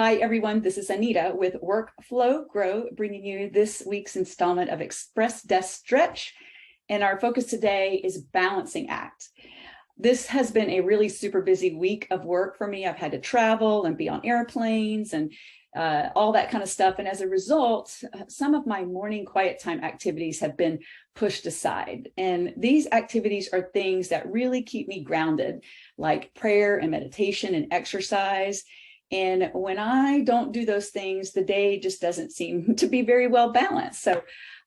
Hi, everyone. This is Anita with Workflow Grow, bringing you this week's installment of Express Desk Stretch. And our focus today is balancing act. This has been a really super busy week of work for me. I've had to travel and be on airplanes and all that kind of stuff. And as a result, some of my morning quiet time activities have been pushed aside. And these activities are things that really keep me grounded, like prayer and meditation and exercise. And when I don't do those things, the day just doesn't seem to be very well balanced. So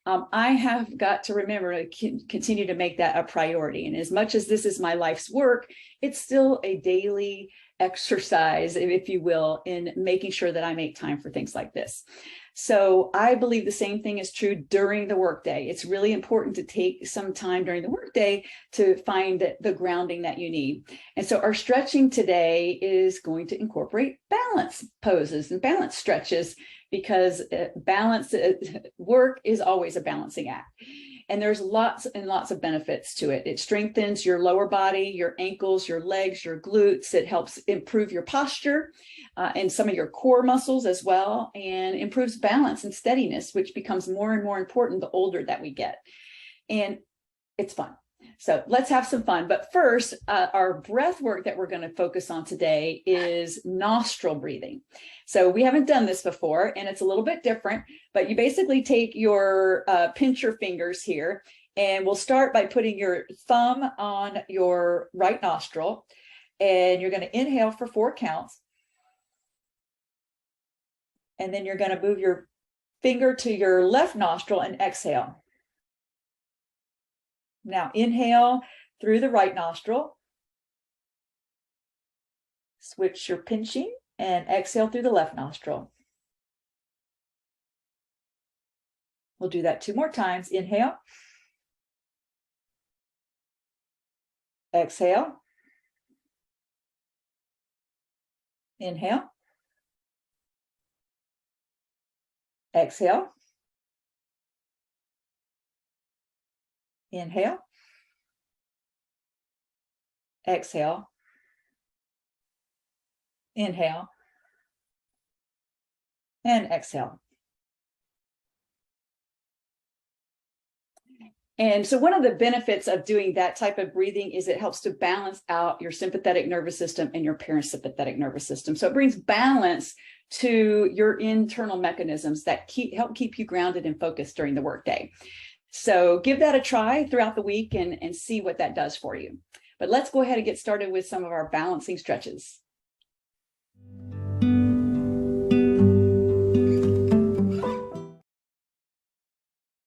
I have got to remember to continue to make that a priority. And as much as this is my life's work, it's still a daily exercise, if you will, in making sure that I make time for things like this. So I believe the same thing is true during the workday. It's really important to take some time during the workday to find the grounding that you need. And so our stretching today is going to incorporate balance poses and balance stretches, because work is always a balancing act. And there's lots and lots of benefits to it. It strengthens your lower body, your ankles, your legs, your glutes. It helps improve your posture and some of your core muscles as well, and improves balance and steadiness, which becomes more and more important the older that we get. And it's fun. So let's have some fun. But first, our breath work that we're going to focus on today is nostril breathing. So we haven't done this before, and it's a little bit different, but you basically take your, pinch your fingers here, and we'll start by putting your thumb on your right nostril, and you're going to inhale for 4 counts. And then you're going to move your finger to your left nostril and exhale. Now inhale through the right nostril. Switch your pinching and exhale through the left nostril. We'll do that 2 more times. Inhale. Exhale. Inhale. Exhale. Inhale. Exhale. Inhale. And exhale. And so one of the benefits of doing that type of breathing is it helps to balance out your sympathetic nervous system and your parasympathetic nervous system. So it brings balance to your internal mechanisms that help keep you grounded and focused during the workday. So give that a try throughout the week and see what that does for you. But let's go ahead and get started with some of our balancing stretches.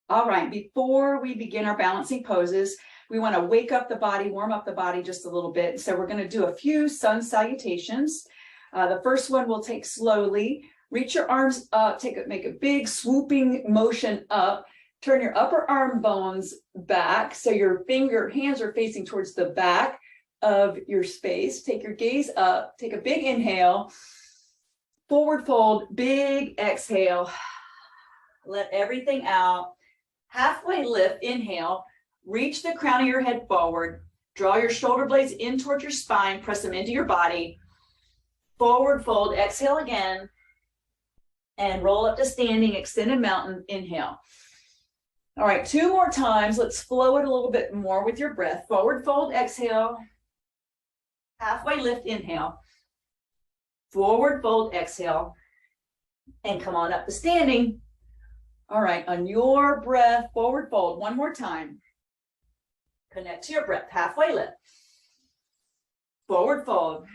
All right, before we begin our balancing poses, we want to wake up the body, warm up the body just a little bit. So we're going to do a few sun salutations. The first one we'll take slowly. Reach your arms up, make a big swooping motion up. Turn your upper arm bones back so your hands are facing towards the back of your space. Take your gaze up, take a big inhale, forward fold, big exhale. Let everything out. Halfway lift, inhale, reach the crown of your head forward, draw your shoulder blades in towards your spine, press them into your body. Forward fold, exhale again, and roll up to standing, extended mountain, inhale. All right, 2 more times. Let's flow it a little bit more with your breath. Forward fold, exhale. Halfway lift, inhale. Forward fold, exhale. And come on up to standing. All right, on your breath, forward fold. 1 more time. Connect to your breath. Halfway lift. Forward fold.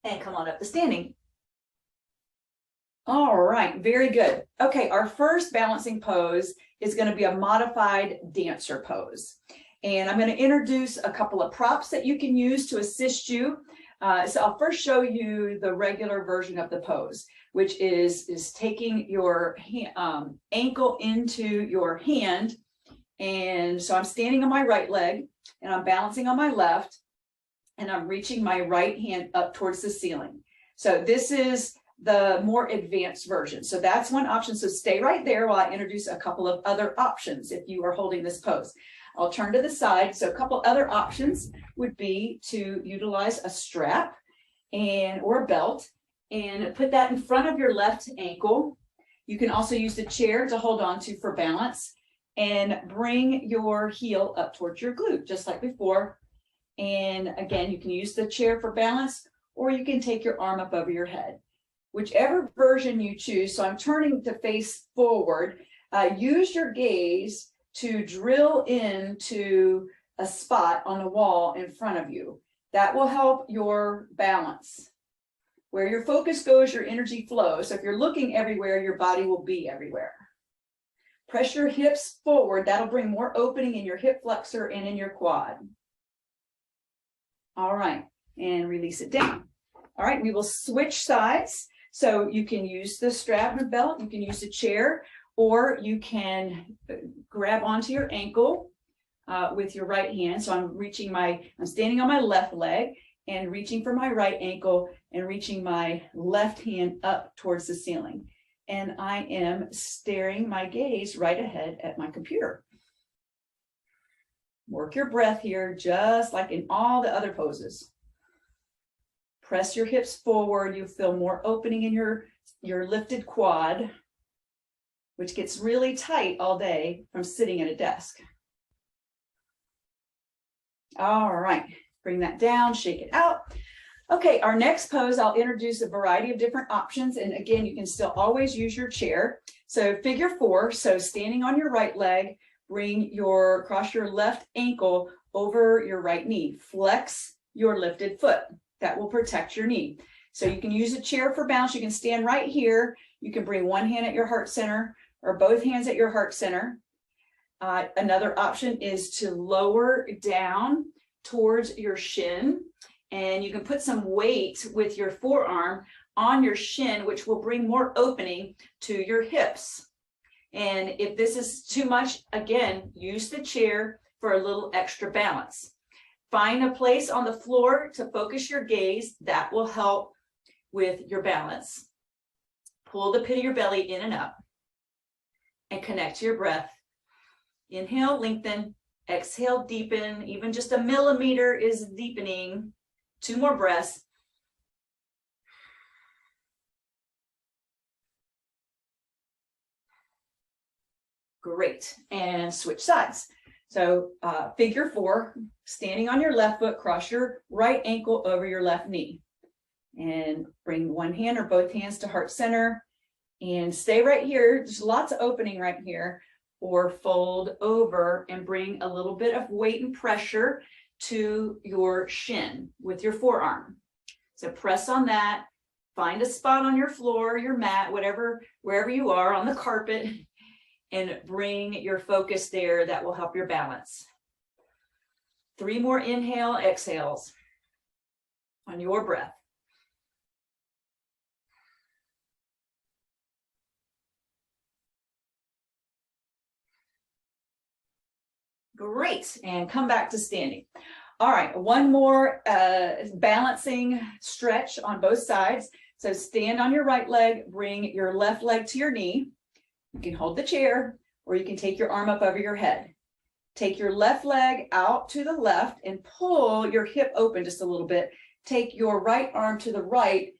And come on up to standing. All right, very good. Okay, our first balancing pose is going to be a modified dancer pose. And I'm going to introduce a couple of props that you can use to assist you. So I'll first show you the regular version of the pose, which is taking your ankle into your hand. And so I'm standing on my right leg and I'm balancing on my left, and I'm reaching my right hand up towards the ceiling. So this is the more advanced version. So that's one option. So stay right there while I introduce a couple of other options if you are holding this pose. I'll turn to the side. So a couple other options would be to utilize a strap or a belt and put that in front of your left ankle. You can also use the chair to hold on to for balance, and bring your heel up towards your glute, just like before. And again, you can use the chair for balance, or you can take your arm up over your head, whichever version you choose. So I'm turning to face forward. Use your gaze to drill into a spot on the wall in front of you. That will help your balance. Where your focus goes, your energy flows. So if you're looking everywhere, your body will be everywhere. Press your hips forward. That'll bring more opening in your hip flexor and in your quad. All right, and release it down. All right, we will switch sides. So you can use the strap and belt, you can use the chair, or you can grab onto your ankle with your right hand. So I'm standing on my left leg and reaching for my right ankle and reaching my left hand up towards the ceiling. And I am staring my gaze right ahead at my computer. Work your breath here, just like in all the other poses. Press your hips forward. You feel more opening in your lifted quad, which gets really tight all day from sitting at a desk. All right, bring that down, shake it out. Okay, our next pose, I'll introduce a variety of different options. And again, you can still always use your chair. So figure 4, so standing on your right leg, cross your left ankle over your right knee. Flex your lifted foot. That will protect your knee. So you can use a chair for balance. You can stand right here. You can bring one hand at your heart center or both hands at your heart center. Another option is to lower down towards your shin. And you can put some weight with your forearm on your shin, which will bring more opening to your hips. And if this is too much, again, use the chair for a little extra balance. Find a place on the floor to focus your gaze. That will help with your balance. Pull the pit of your belly in and up and connect to your breath. Inhale, lengthen. Exhale, deepen. Even just a millimeter is deepening. 2 more breaths. Great. And switch sides. So figure 4, standing on your left foot, cross your right ankle over your left knee. And bring one hand or both hands to heart center. And stay right here. There's lots of opening right here. Or fold over and bring a little bit of weight and pressure to your shin with your forearm. So press on that. Find a spot on your floor, your mat, wherever you are, on the carpet, and bring your focus there. That will help your balance. 3 more inhale, exhales on your breath. Great, and come back to standing. All right, one more balancing stretch on both sides. So stand on your right leg, bring your left leg to your knee. You can hold the chair, or you can take your arm up over your head. Take your left leg out to the left and pull your hip open just a little bit. Take your right arm to the right,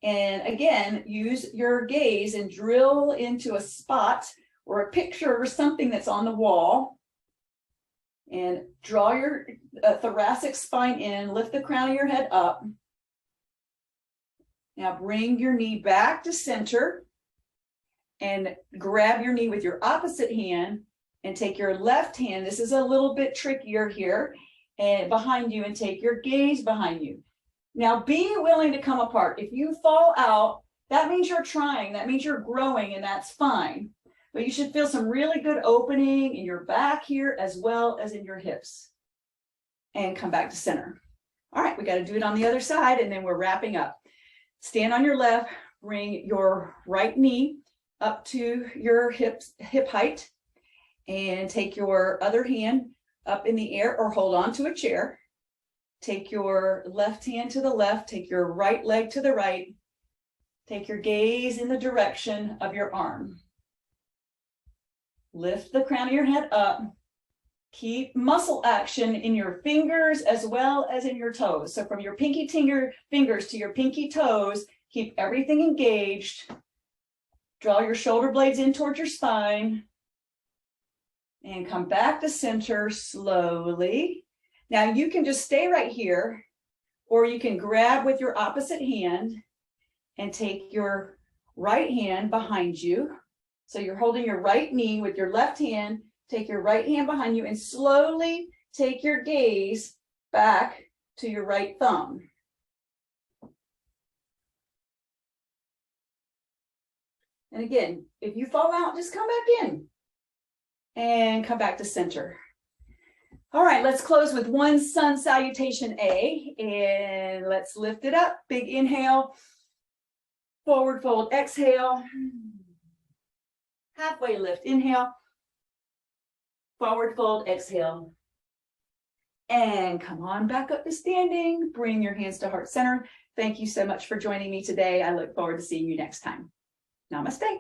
and again, use your gaze and drill into a spot or a picture or something that's on the wall. And draw your thoracic spine in, lift the crown of your head up. Now bring your knee back to center and grab your knee with your opposite hand and take your left hand. This is a little bit trickier here, and behind you, and take your gaze behind you. Now be willing to come apart. If you fall out, that means you're trying, that means you're growing, and that's fine. But you should feel some really good opening in your back here as well as in your hips. And come back to center. All right, we got to do it on the other side, and then we're wrapping up. Stand on your left, bring your right knee up to your hip height, and take your other hand up in the air or hold on to a chair. Take your left hand to the left, take your right leg to the right. Take your gaze in the direction of your arm. Lift the crown of your head up. Keep muscle action in your fingers as well as in your toes. So from your pinky fingers to your pinky toes, Keep everything engaged. Draw your shoulder blades in towards your spine. And come back to center slowly. Now you can just stay right here, or you can grab with your opposite hand and take your right hand behind you. So you're holding your right knee with your left hand, take your right hand behind you and slowly take your gaze back to your right thumb. And again, if you fall out, just come back in and come back to center. All right, let's close with one sun salutation A, and let's lift it up. Big inhale, forward fold, exhale, halfway lift, inhale, forward fold, exhale, and come on back up to standing. Bring your hands to heart center. Thank you so much for joining me today. I look forward to seeing you next time. Namaste.